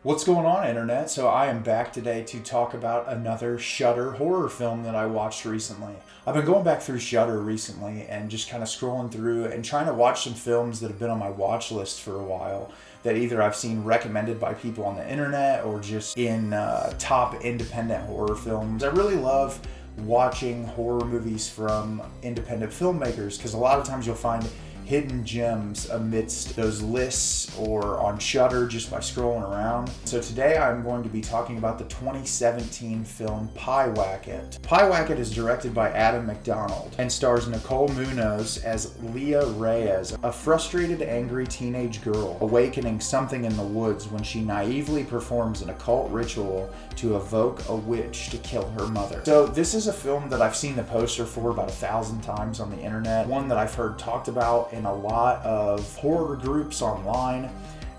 What's going on, Internet? So I am back today to talk about another Shudder horror film that I watched recently. I've been going back through Shudder recently and just kind of scrolling through and trying to watch some films that have been on my watch list for a while that either I've seen recommended by people on the internet or just in top independent horror films. I really love watching horror movies from independent filmmakers because a lot of times you'll find hidden gems amidst those lists or on Shudder just by scrolling around. So today I'm going to be talking about the 2017 film Pyewacket. Pyewacket is directed by Adam MacDonald and stars Nicole Muñoz as Leah Reyes, a frustrated, angry teenage girl awakening something in the woods when she naively performs an occult ritual to evoke a witch to kill her mother. So this is a film that I've seen the poster for about 1,000 times on the internet, one that I've heard talked about in a lot of horror groups online,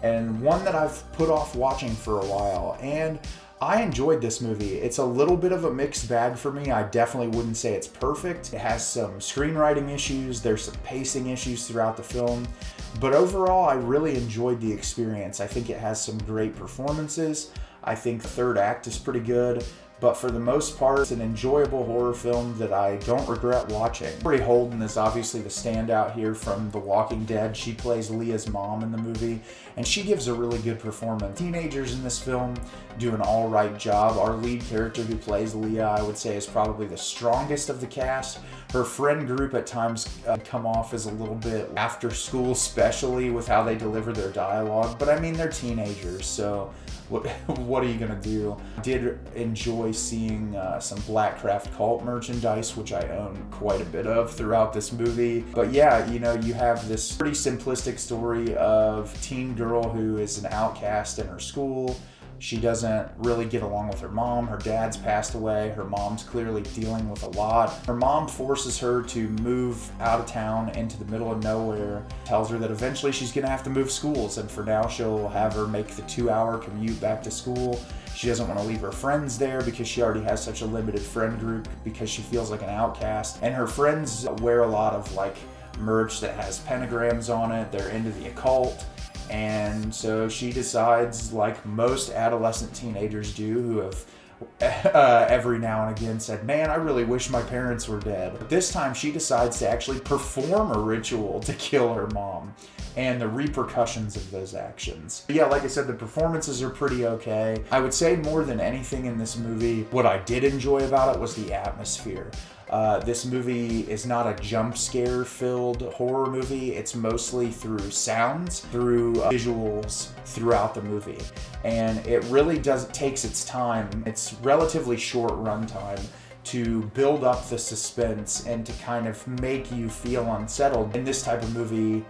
and one that I've put off watching for a while. And I enjoyed this movie. It's a little bit of a mixed bag for me. I definitely wouldn't say it's perfect. It has some screenwriting issues, there's some pacing issues throughout the film, but overall I really enjoyed the experience. I think it has some great performances. I think the third act is pretty good. But for the most part, it's an enjoyable horror film that I don't regret watching. Laurie Holden is obviously the standout here from The Walking Dead. She plays Leah's mom in the movie, and she gives a really good performance. Teenagers in this film do an all-right job. Our lead character who plays Leah, I would say, is probably the strongest of the cast. Her friend group at times come off as a little bit after school, especially with how they deliver their dialogue. But I mean, they're teenagers, so what are you gonna do? I did enjoy seeing some Blackcraft cult merchandise, which I own quite a bit of throughout this movie. But yeah, you know, you have this pretty simplistic story of teen girl who is an outcast in her school. She doesn't really get along with her mom. Her dad's passed away. Her mom's clearly dealing with a lot. Her mom forces her to move out of town into the middle of nowhere, tells her that eventually she's gonna have to move schools, and for now she'll have her make the 2-hour commute back to school. She doesn't want to leave her friends there because she already has such a limited friend group because she feels like an outcast. And her friends wear a lot of like merch that has pentagrams on it. They're into the occult. And so she decides, like most adolescent teenagers do, who have every now and again said, man, I really wish my parents were dead. But this time she decides to actually perform a ritual to kill her mom and the repercussions of those actions. But yeah, like I said, the performances are pretty okay. I would say more than anything in this movie, what I did enjoy about it was the atmosphere. This movie is not a jump scare filled horror movie. It's mostly through sounds, through visuals throughout the movie. And it really takes its time. It's relatively short runtime to build up the suspense and to kind of make you feel unsettled. In this type of movie,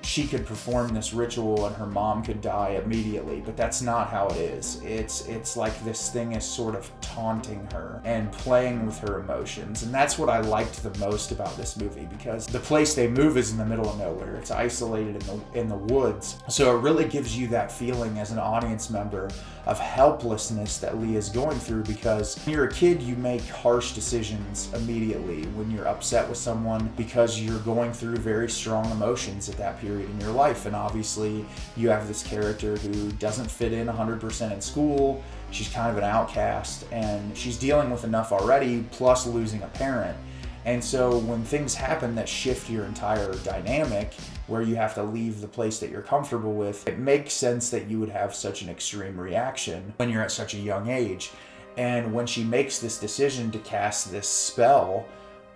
she could perform this ritual and her mom could die immediately, but that's not how it is. It's like this thing is sort of taunting her and playing with her emotions, and that's what I liked the most about this movie, because the place they move is in the middle of nowhere. It's isolated in the woods, so it really gives you that feeling as an audience member of helplessness that Leah's going through, because when you're a kid, you make harsh decisions immediately when you're upset with someone because you're going through very strong emotions at that period in your life. And obviously you have this character who doesn't fit in 100% in school. She's kind of an outcast and she's dealing with enough already, plus losing a parent. And so when things happen that shift your entire dynamic, where you have to leave the place that you're comfortable with, it makes sense that you would have such an extreme reaction when you're at such a young age. And when she makes this decision to cast this spell,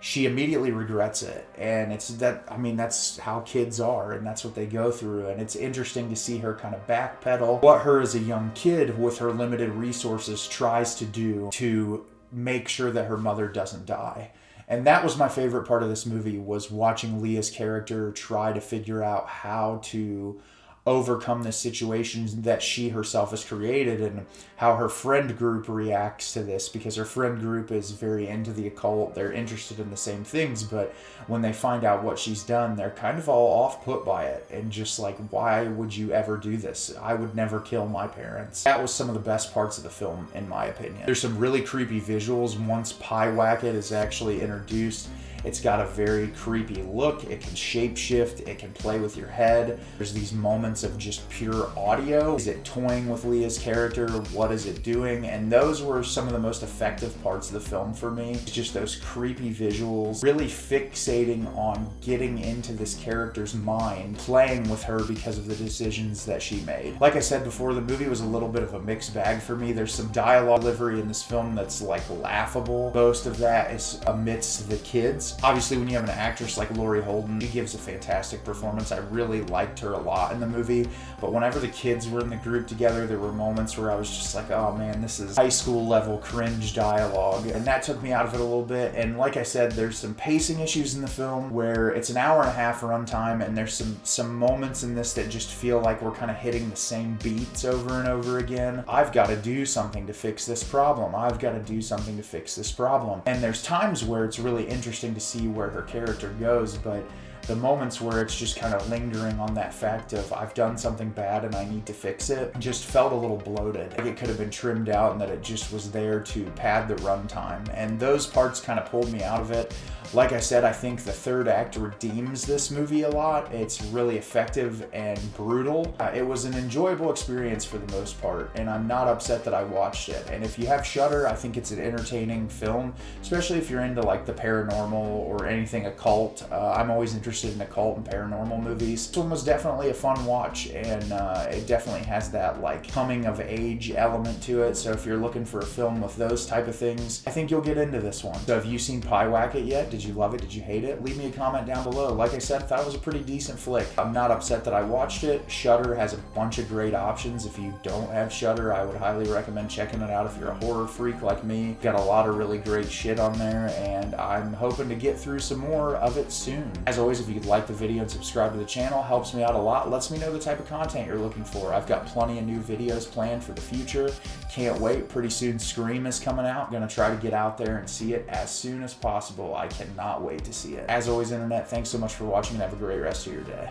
she immediately regrets it. And that's how kids are, and that's what they go through. And it's interesting to see her kind of backpedal what her as a young kid with her limited resources tries to do to make sure that her mother doesn't die. And that was my favorite part of this movie, was watching Leah's character try to figure out how to overcome the situations that she herself has created, and how her friend group reacts to this, because her friend group is very into the occult. They're interested in the same things, but when they find out what she's done, they're kind of all off put by it and just like, why would you ever do this? I would never kill my parents. That was some of the best parts of the film, in my opinion. There's some really creepy visuals once Pyewacket is actually introduced. It's got a very creepy look. It can shapeshift. It can play with your head. There's these moments of just pure audio. Is it toying with Leah's character? What is it doing? And those were some of the most effective parts of the film for me. It's just those creepy visuals, really fixating on getting into this character's mind, playing with her because of the decisions that she made. Like I said before, the movie was a little bit of a mixed bag for me. There's some dialogue delivery in this film that's like laughable. Most of that is amidst the kids. Obviously, when you have an actress like Laurie Holden, she gives a fantastic performance. I really liked her a lot in the movie, but whenever the kids were in the group together, there were moments where I was just like, oh man, this is high school level cringe dialogue, and that took me out of it a little bit. And like I said, there's some pacing issues in the film where it's an hour and a half runtime, and there's some moments in this that just feel like we're kind of hitting the same beats over and over again. I've got to do something to fix this problem. I've got to do something to fix this problem. And there's times where it's really interesting to see where her character goes, but the moments where it's just kind of lingering on that fact of I've done something bad and I need to fix it just felt a little bloated. Like it could have been trimmed out and that it just was there to pad the runtime. And those parts kind of pulled me out of it. Like I said, I think the third act redeems this movie a lot. It's really effective and brutal. It was an enjoyable experience for the most part, and I'm not upset that I watched it. And if you have Shudder, I think it's an entertaining film, especially if you're into like the paranormal or anything occult. I'm always interested in occult and paranormal movies. This one was definitely a fun watch, and it definitely has that like coming of age element to it. So if you're looking for a film with those type of things, I think you'll get into this one. So have you seen Pyewacket yet? Did you love it? Did you hate it? Leave me a comment down below. Like I said, I thought it was a pretty decent flick. I'm not upset that I watched it. Shudder has a bunch of great options. If you don't have Shudder, I would highly recommend checking it out if you're a horror freak like me. Got a lot of really great shit on there, and I'm hoping to get through some more of it soon. As always, if you could like the video and subscribe to the channel, helps me out a lot. Lets me know the type of content you're looking for. I've got plenty of new videos planned for the future. Can't wait. Pretty soon Scream is coming out. Gonna try to get out there and see it as soon as possible. I cannot wait to see it. As always, internet, thanks so much for watching and have a great rest of your day.